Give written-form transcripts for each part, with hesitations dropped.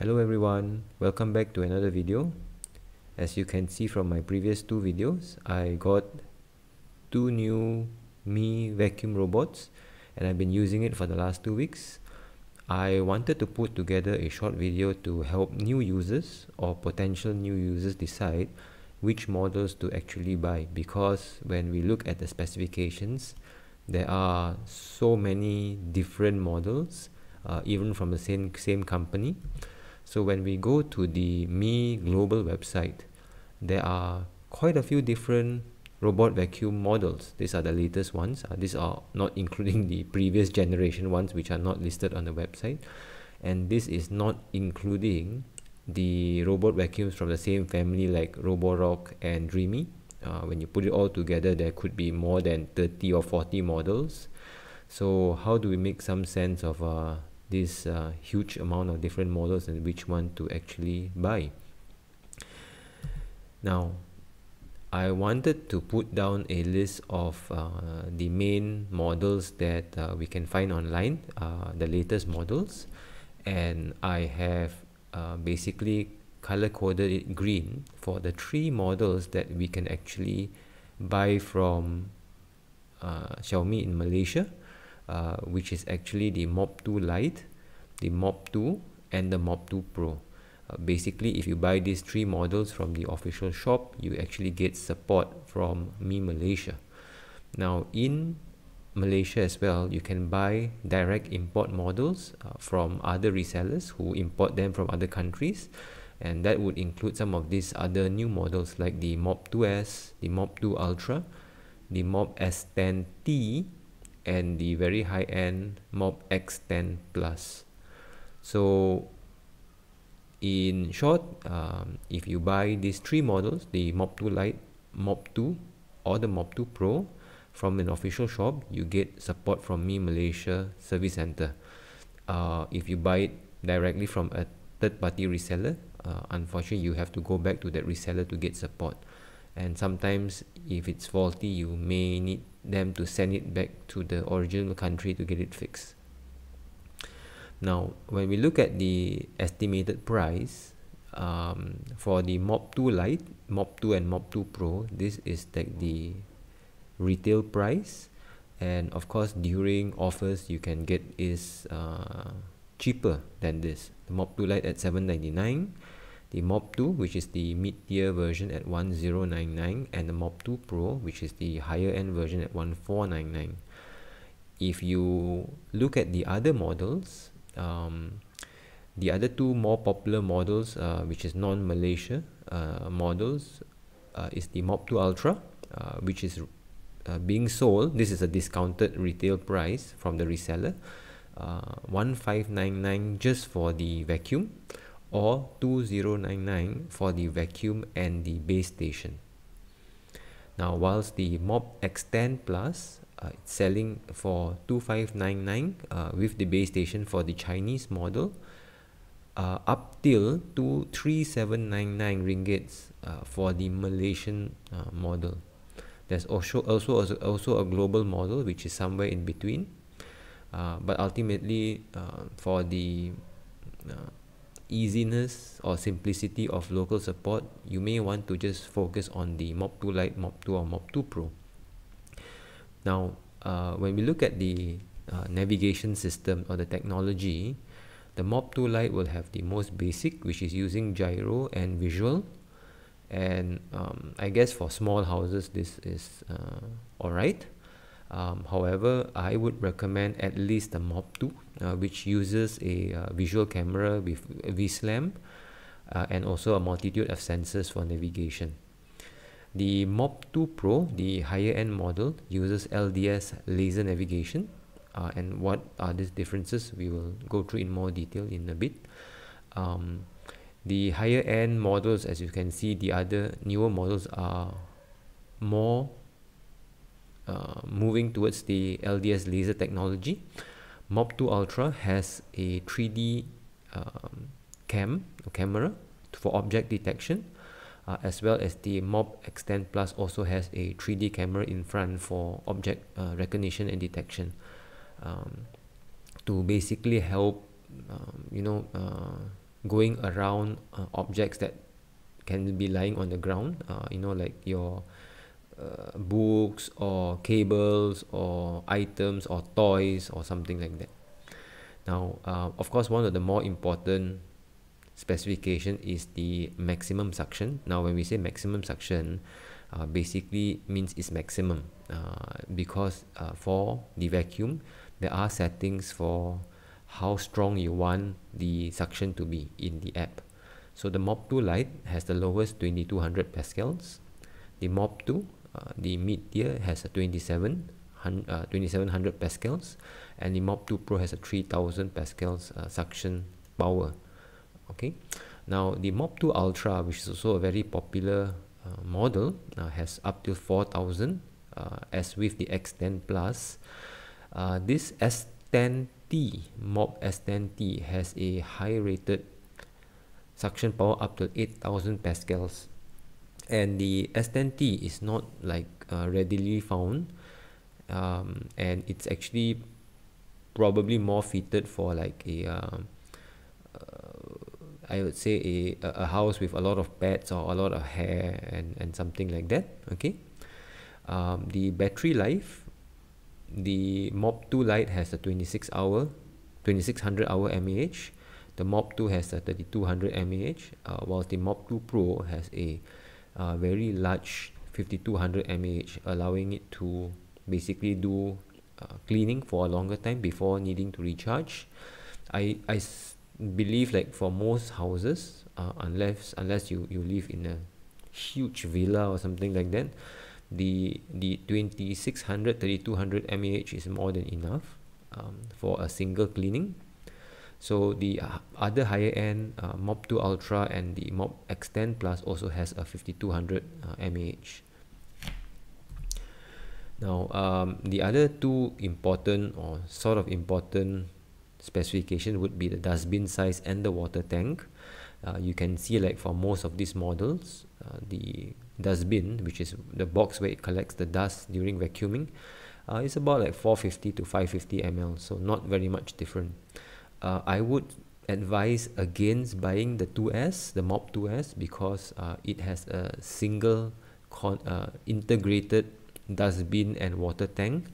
Hello everyone, welcome back to another video. As you can see from my previous two videos, I got two new Mi vacuum robots and I've been using it for the last 2 weeks. I wanted to put together a short video to help new users or potential new users decide which models to actually buy, because when we look at the specifications, there are so many different models, even from the same company. So when we go to the Mi global website, there are quite a few different robot vacuum models. These are the latest ones. These are not including the previous generation ones, which are not listed on the website. And this is not including the robot vacuums from the same family like Roborock and Dreamy. When you put it all together, there could be more than 30 or 40 models. So how do we make some sense of this huge amount of different models and which one to actually buy? Now, I wanted to put down a list of the main models that we can find online, the latest models, and I have basically color coded it green for the 3 models that we can actually buy from Xiaomi in Malaysia, which is actually the Mop 2Lite, the Mop 2 and the Mop 2 Pro. Basically, if you buy these 3 models from the official shop, you actually get support from Mi Malaysia. Now in Malaysia as well, you can buy direct import models from other resellers who import them from other countries, and that would include some of these other new models like the Mop 2S, the Mop 2Ultra, the Mop S10T, and the very high-end Mop X10 Plus. So in short, if you buy these 3 models, the Mop 2 Lite, Mop 2 or the Mop 2 Pro from an official shop, you get support from Mi Malaysia Service Center. If you buy it directly from a third-party reseller, unfortunately you have to go back to that reseller to get support, and sometimes if it's faulty, you may need them to send it back to the original country to get it fixed. Now when we look at the estimated price for the Mop 2 Lite, Mop 2 and Mop 2 Pro, this is like the retail price, and of course during offers you can get is cheaper than this. The Mop 2 Lite at $799, the Mop 2, which is the mid-tier version, at $1099, and the Mop 2 Pro, which is the higher end version, at $1499. If you look at the other models, the other 2 more popular models, which is non-Malaysia models, is the Mop 2 Ultra, which is being sold. This is a discounted retail price from the reseller, $1599 just for the vacuum, or $2099 for the vacuum and the base station. Now whilst the Mop X10 Plus, it's selling for $2599 with the base station for the Chinese model, up till to 3799 ringgits for the Malaysian model. There's also a global model which is somewhere in between, but ultimately for the easiness or simplicity of local support, you may want to just focus on the Mop 2 Lite, Mop 2 or Mop 2 Pro. Now when we look at the navigation system or the technology, the Mop 2 Lite will have the most basic, which is using gyro and visual, and I guess for small houses this is alright. However, I would recommend at least the Mop 2, which uses a visual camera with VSLAM and also a multitude of sensors for navigation. The Mop 2 Pro, the higher end model, uses LDS Laser navigation, and what are these differences we will go through in more detail in a bit. The higher end models, as you can see, the other newer models are more moving towards the LDS Laser technology. Mop 2 Ultra has a 3D camera for object detection, as well as the Mop X10 Plus also has a 3D camera in front for object recognition and detection, to basically help going around objects that can be lying on the ground, you know, like your books or cables or items or toys or something like that. Now, of course, one of the more important specification is the maximum suction. Now, when we say maximum suction, basically means it's maximum, because for the vacuum, there are settings for how strong you want the suction to be in the app. So the Mop 2 Lite has the lowest 2200 pascals. The Mop 2, the mid tier, has a 2700 pascals, and the Mop 2 Pro has a 3000 pascals suction power. Okay, now the Mop 2 Ultra, which is also a very popular model, has up to 4000, as with the X10 Plus. This S10T, Mop S10T, has a high rated suction power up to 8000 pascals, and the S10T is not like readily found, and it's actually probably more fitted for like a I would say a house with a lot of pets or a lot of hair and something like that. Okay, the battery life, the Mop 2 Lite has a 2600 hour mAh. The Mop 2 has a 3200 mAh, whilst the Mop 2 Pro has a very large 5200 mAh, allowing it to basically do cleaning for a longer time before needing to recharge. I believe like for most houses, unless you live in a huge villa or something like that, the 2600 3200 mAh is more than enough for a single cleaning. So the other higher end Mop 2 Ultra and the Mop X10 Plus also has a 5200 mAh. Now, the other two important or sort of important specification would be the dustbin size and the water tank. You can see like for most of these models, the dustbin, which is the box where it collects the dust during vacuuming, is about like 450 to 550 ml, so not very much different. I would advise against buying the 2S, the Mop 2S, because it has a single integrated dustbin and water tank,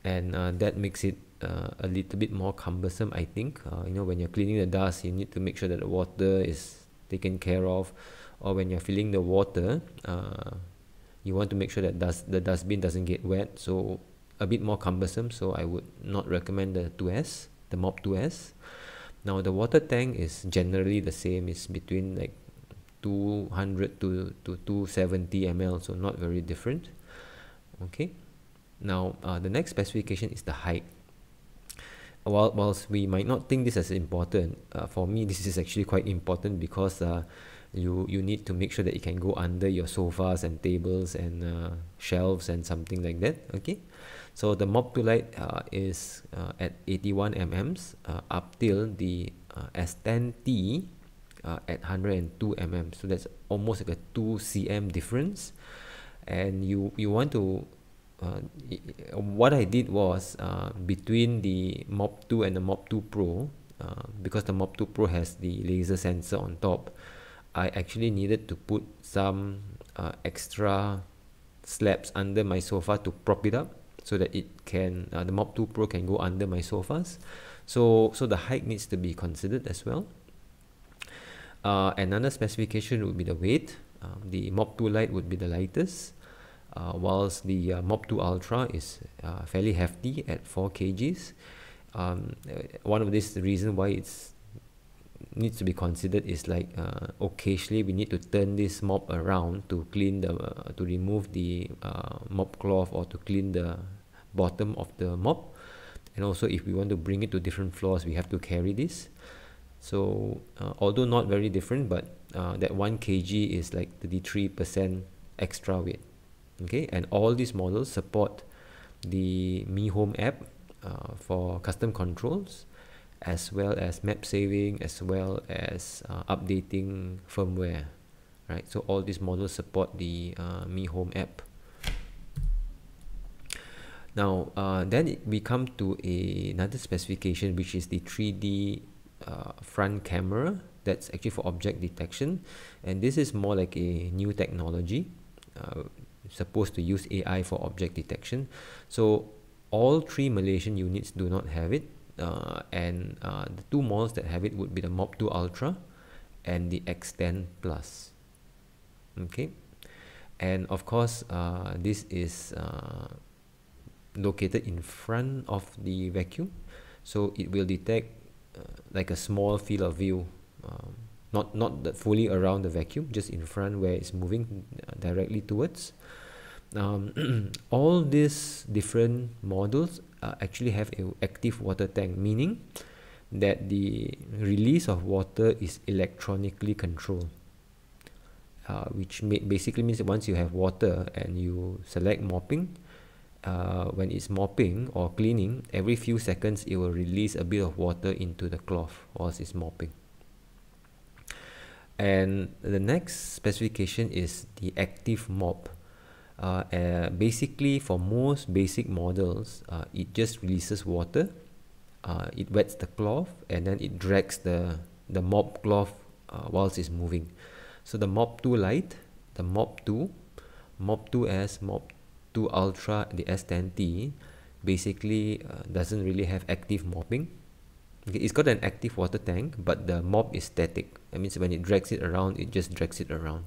and that makes it a little bit more cumbersome, I think. You know, when you're cleaning the dust, you need to make sure that the water is taken care of, or when you're filling the water, you want to make sure that the dustbin doesn't get wet, so a bit more cumbersome. So I would not recommend the 2S, the Mop 2S. Now the water tank is generally the same. It's between like 200 to 270 ml, so not very different. Okay, now the next specification is the height. Whilst we might not think this as important, for me this is actually quite important, because you need to make sure that it can go under your sofas and tables and shelves and something like that. Okay, so the Mop 2 Lite is at 81 mm up till the S10T at 102 mm, so that's almost like a 2 cm difference. And you want to what I did was, between the Mop 2 and the Mop 2 Pro, because the Mop 2 Pro has the laser sensor on top, I actually needed to put some extra slabs under my sofa to prop it up, so that it can the Mop 2 Pro can go under my sofas. So the height needs to be considered as well. Another specification would be the weight. The Mop 2 Lite would be the lightest, whilst the Mop 2 Ultra is fairly hefty at 4 kgs. One of this reason why it's needs to be considered is like occasionally we need to turn this mop around to clean the to remove the mop cloth, or to clean the bottom of the mop, and also if we want to bring it to different floors, we have to carry this. So although not very different, but that 1 kg is like 33% extra weight. Okay, and all these models support the Mi Home app for custom controls, as well as map saving, as well as updating firmware, right? So all these models support the Mi Home app. Now then we come to another specification, which is the 3D front camera that's actually for object detection, and this is more like a new technology supposed to use AI for object detection. So all three Malaysian units do not have it, and the two models that have it would be the Mop 2Ultra and the X10 Plus. Okay, and of course this is located in front of the vacuum, so it will detect like a small field of view, not that fully around the vacuum, just in front where it's moving directly towards. All these different models actually have an active water tank, meaning that the release of water is electronically controlled, which basically means that once you have water and you select mopping, when it's mopping or cleaning, every few seconds it will release a bit of water into the cloth whilst it's mopping. And the next specification is the active mop. Basically, for most basic models, it just releases water, it wets the cloth, and then it drags the mop cloth whilst it's moving. So the Mop 2Lite, the Mop 2, Mop 2S, Mop 2Ultra, the S10T basically doesn't really have active mopping. Okay, it's got an active water tank, but the mop is static. That means when it drags it around, it just drags it around.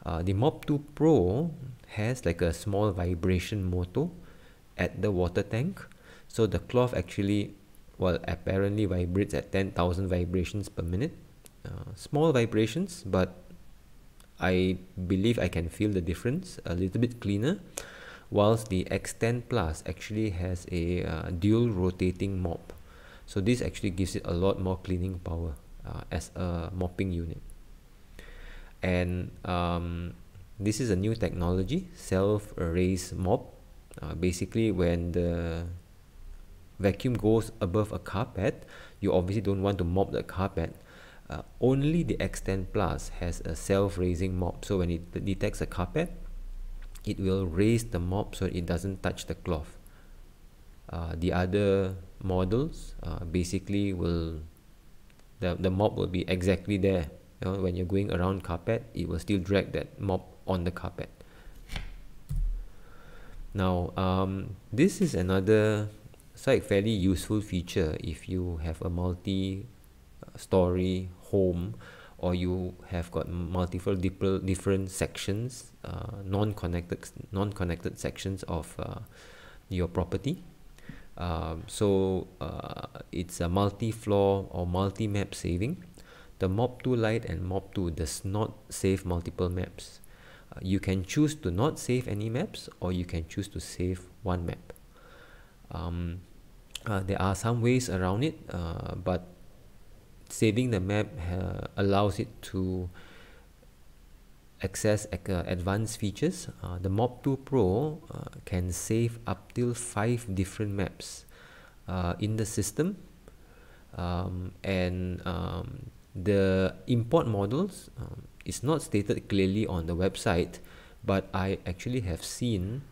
The Mop 2 Pro has like a small vibration motor at the water tank, so the cloth actually, well, apparently vibrates at 10,000 vibrations per minute. Small vibrations, but I believe I can feel the difference, a little bit cleaner, whilst the X10 Plus actually has a dual rotating mop. So this actually gives it a lot more cleaning power as a mopping unit. And this is a new technology, self-raise mop. Basically, when the vacuum goes above a carpet, you obviously don't want to mop the carpet. Only the X10 Plus has a self-raising mop. So when it detects a carpet, it will raise the mop so it doesn't touch the cloth. The other models basically will, the mop will be exactly there. You know, when you're going around carpet, it will still drag that mop on the carpet. Now, this is another fairly useful feature if you have a multi-story home, or you have got multiple different sections, non-connected sections of your property. So it's a multi-floor or multi-map saving. The Mop 2Lite and Mop 2 does not save multiple maps. You can choose to not save any maps, or you can choose to save one map. There are some ways around it, but saving the map allows it to access advanced features. The Mop 2 Pro can save up till 5 different maps in the system, and the import models is not stated clearly on the website, but I actually have seen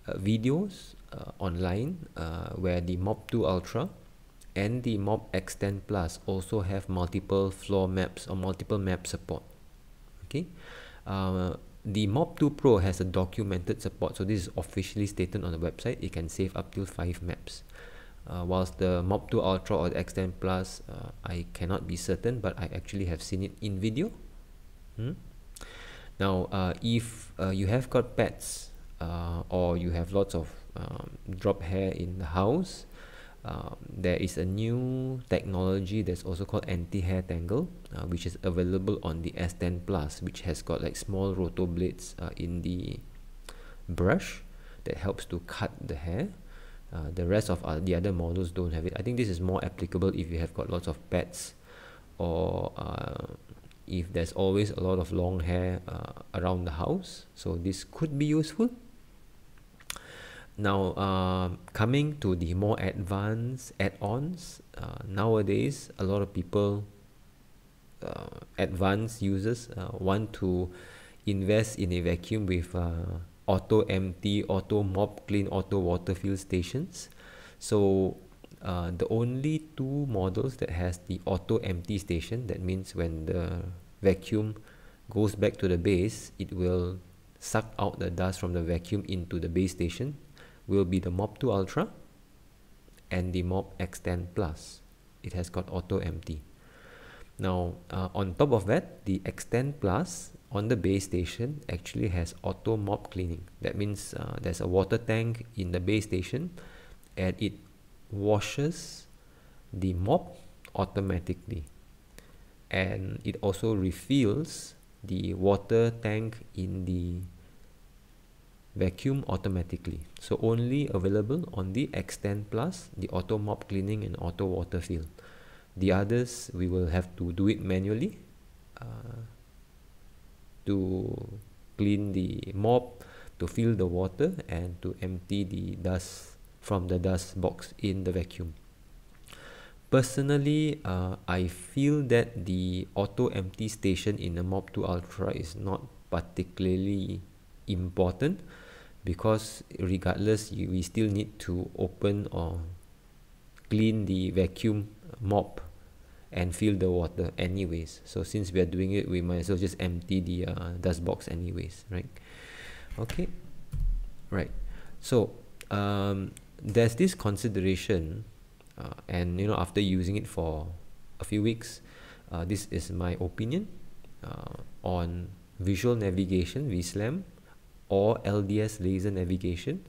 videos online where the Mop 2Ultra and the Mop X10 Plus also have multiple floor maps or multiple map support. Okay, the Mop 2 Pro has a documented support, so this is officially stated on the website. It can save up to 5 maps. Whilst the Mop 2 Ultra or the X10 Plus, I cannot be certain, but I actually have seen it in video. Now, if you have got pets or you have lots of drop hair in the house, there is a new technology that's also called anti-hair tangle, which is available on the S10 Plus, which has got like small roto blades in the brush that helps to cut the hair. The rest of the other models don't have it. I think this is more applicable if you have got lots of pets, or if there's always a lot of long hair around the house. So this could be useful. Now, coming to the more advanced add-ons, nowadays a lot of people, advanced users, want to invest in a vacuum with auto empty, auto mop clean, auto water fill stations. So The only two models that has the auto empty station, that means when the vacuum goes back to the base, it will suck out the dust from the vacuum into the base station, will be the Mop 2Ultra and the Mop X10 Plus. It has got auto empty. Now on top of that, the X10 Plus on the base station actually has auto mop cleaning. That means there's a water tank in the base station and it washes the mop automatically, and it also refills the water tank in the vacuum automatically. So only available on the X10 Plus, the auto mop cleaning and auto water fill. The others we will have to do it manually to clean the mop, to fill the water, and to empty the dust from the dust box in the vacuum. Personally, I feel that the auto empty station in the Mop 2Ultra is not particularly important, because regardless we still need to open or clean the vacuum mop and fill the water anyways. So since we are doing it, we might as well just empty the dust box anyways, right? Okay, right. So there's this consideration, and after using it for a few weeks, this is my opinion on visual navigation, VSLAM, or LDS laser navigation,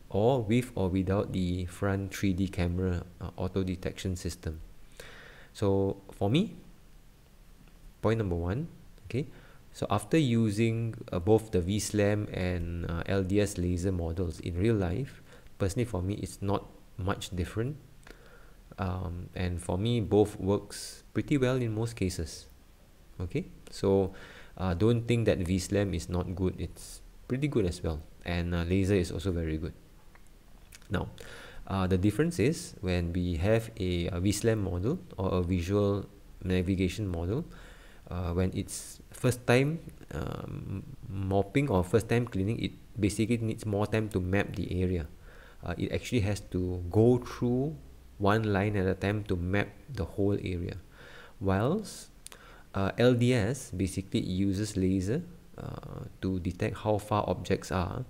or with or without the front 3D camera auto detection system. So for me, point number one, okay, so after using both the VSLAM and LDS laser models in real life, personally for me it's not much different, and for me both works pretty well in most cases. Okay, so don't think that VSLAM is not good. It's pretty good as well, and laser is also very good. Now the difference is when we have a VSLAM model or a visual navigation model, when it's first time mopping or first time cleaning, it basically needs more time to map the area. It actually has to go through one line at a time to map the whole area, whilst LDS basically uses laser to detect how far objects are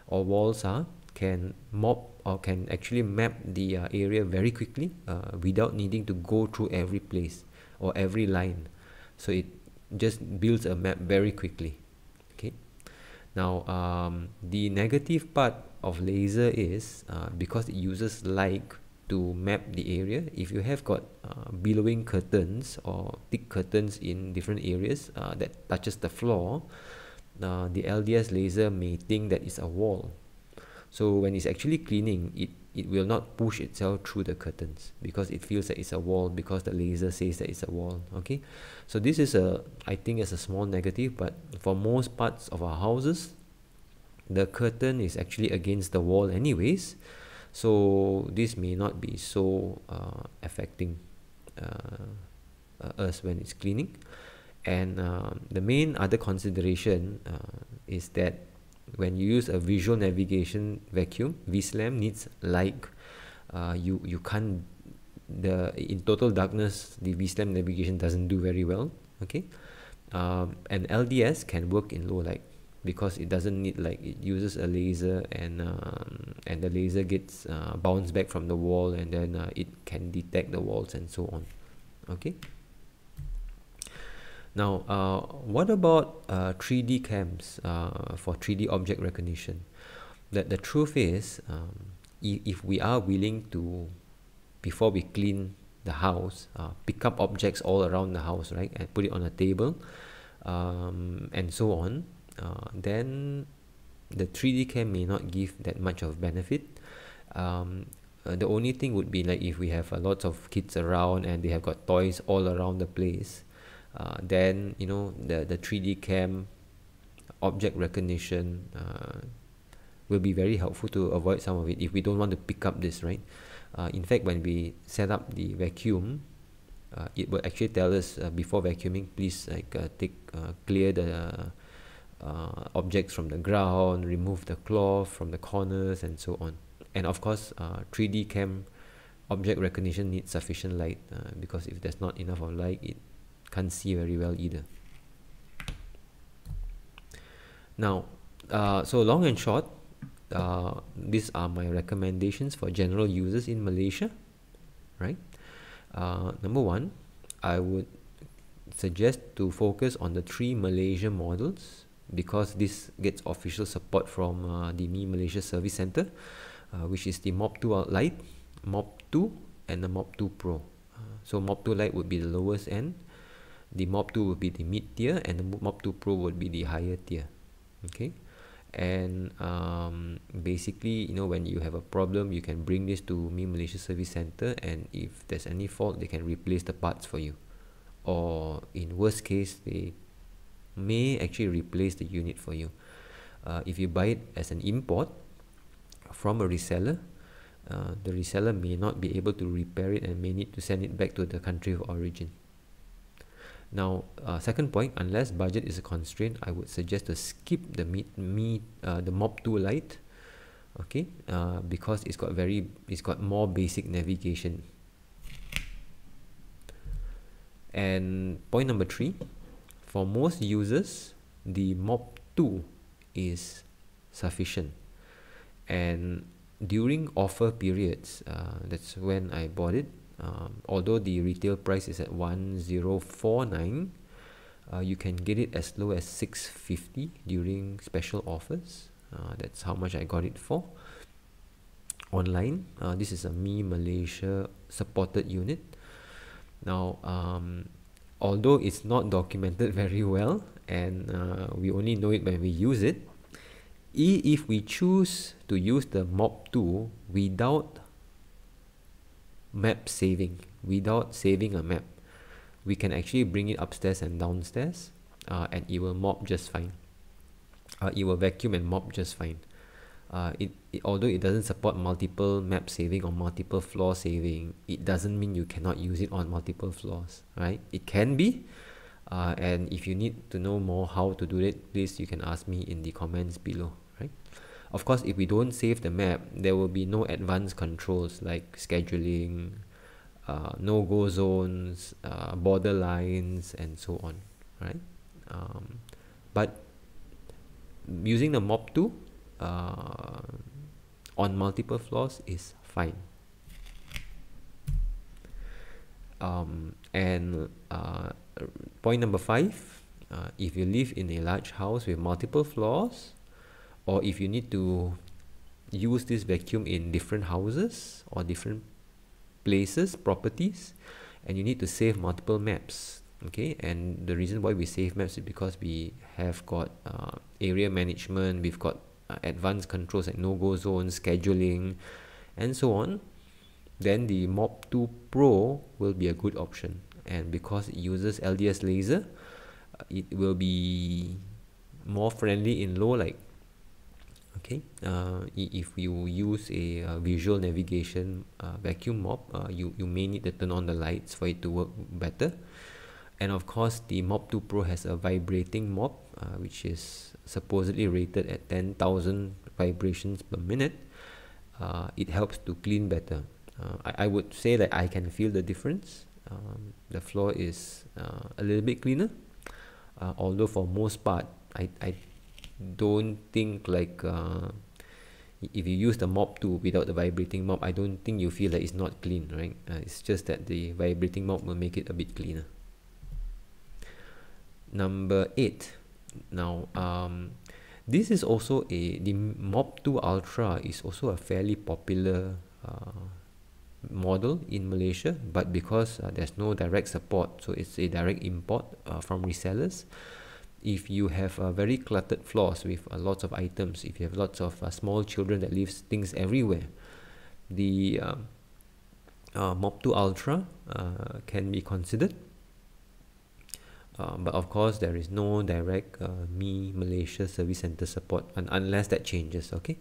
or walls are, can mop or can actually map the area very quickly without needing to go through every place or every line. So it just builds a map very quickly. Okay, now the negative part of laser is because it uses light to map the area. If you have got billowing curtains or thick curtains in different areas that touches the floor, the LDS laser may think that it's a wall. So when it's actually cleaning, it will not push itself through the curtains because it feels that it's a wall, because the laser says that it's a wall. Okay, so this is I think it's a small negative, but for most parts of our houses, the curtain is actually against the wall anyways, so this may not be so affecting us when it's cleaning. And the main other consideration is that when you use a visual navigation vacuum, VSLAM needs light. You can't, in total darkness, the VSLAM navigation doesn't do very well. Okay, and LDS can work in low light because it doesn't need light. It uses a laser, and the laser gets bounced back from the wall, and then it can detect the walls and so on. Okay. Now, what about 3D cams for 3D object recognition? The truth is, if we are willing to, before we clean the house, pick up objects all around the house, right, and put it on a table, and so on, then the 3D cam may not give that much of benefit. The only thing would be like if we have lots of kids around and they have got toys all around the place. Then the 3D cam object recognition will be very helpful to avoid some of it if we don't want to pick up this, right? In fact, when we set up the vacuum, it will actually tell us before vacuuming, please clear the objects from the ground, remove the cloth from the corners, and so on. And of course, 3D cam object recognition needs sufficient light, because if there's not enough of light, it can't see very well either. Now, so long and short, these are my recommendations for general users in Malaysia, right? Number one, I would suggest to focus on the 3 Malaysia models, because this gets official support from the Mi Malaysia Service Center, which is the Mop 2Lite, Mop 2 and the Mop 2 Pro. So Mop 2 Lite would be the lowest end, the Mop 2 would be the mid tier, and the Mop 2 Pro would be the higher tier. Okay, and basically, you know, when you have a problem, you can bring this to Mi Malaysia Service Center, and if there's any fault, they can replace the parts for you, or in worst case, they may actually replace the unit for you. If you buy it as an import from a reseller, the reseller may not be able to repair it and may need to send it back to the country of origin. Now, second point, unless budget is a constraint, I would suggest to skip the Mop 2Lite, okay, because it's got more basic navigation. And point number 3, for most users, the Mop 2 is sufficient. And during offer periods, that's when I bought it. Although the retail price is at 1049, you can get it as low as 650 during special offers. That's how much I got it for online. This is a Mi Malaysia supported unit. Now, although it's not documented very well, and we only know it when we use it, if we choose to use the Mop 2 without map saving, without saving a map, we can actually bring it upstairs and downstairs, and it will mop just fine. It will vacuum and mop just fine. Although it doesn't support multiple map saving or multiple floor saving, it doesn't mean you cannot use it on multiple floors, right? It can be, and if you need to know more how to do it, please, you can ask me in the comments below, right? Of course, if we don't save the map, there will be no advanced controls like scheduling, no-go zones, border lines, and so on, right? But using the Mop 2 on multiple floors is fine. And point number 5, if you live in a large house with multiple floors, or if you need to use this vacuum in different houses or different places, properties, and you need to save multiple maps, okay? And the reason why we save maps is because we have got area management, we've got advanced controls like no-go zones, scheduling, and so on. Then the Mop 2 Pro will be a good option, and because it uses LDS Laser, it will be more friendly in low light. Okay, if you use a visual navigation vacuum mop, you may need to turn on the lights for it to work better. And of course, the Mop 2 Pro has a vibrating mop, which is supposedly rated at 10,000 vibrations per minute. It helps to clean better. I would say that I can feel the difference. The floor is a little bit cleaner, although for most part, I don't think like if you use the Mop 2 without the vibrating mop, I don't think you feel like it's not clean, right? It's just that the vibrating mop will make it a bit cleaner. Number 8. Now, this is also the Mop 2Ultra is also a fairly popular model in Malaysia, but because there's no direct support, so it's a direct import from resellers. If you have very cluttered floors with lots of items, if you have lots of small children that leave things everywhere, the Mop 2Ultra can be considered. But of course, there is no direct Mi Malaysia Service Center support unless that changes, okay?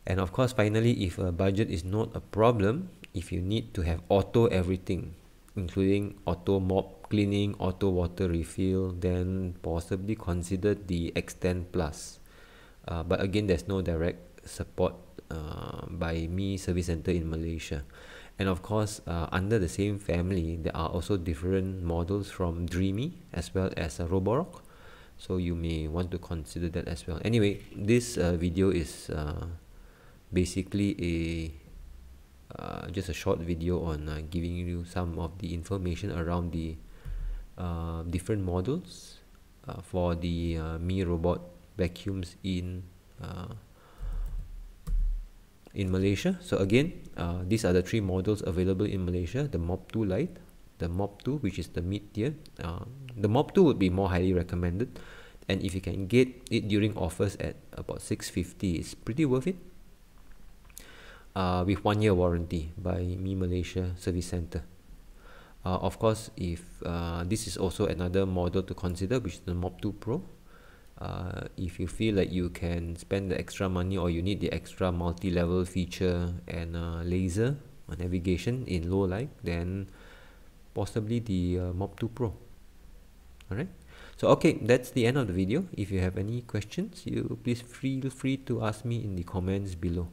And of course, finally, if a budget is not a problem, if you need to have auto everything, including auto mop cleaning, auto water refill, then possibly consider the X10 Plus. But again, there's no direct support by Mi Service Center in Malaysia. And of course, under the same family, there are also different models from Dreamy as well as Roborock. So you may want to consider that as well. Anyway, this video is basically just a short video on giving you some of the information around the different models for the Mi robot vacuums in Malaysia. So again, these are the three models available in Malaysia: the Mop 2 Lite, the Mop 2, which is the mid tier. The Mop 2 would be more highly recommended, and if you can get it during offers at about 650, it's pretty worth it. With 1 year warranty by Mi Malaysia Service Center. Of course, if this is also another model to consider, which is the Mop 2 Pro. If you feel like you can spend the extra money, or you need the extra multi-level feature and laser navigation in low light, then possibly the Mop 2 Pro. Alright, so okay, that's the end of the video. If you have any questions, you please feel free to ask me in the comments below.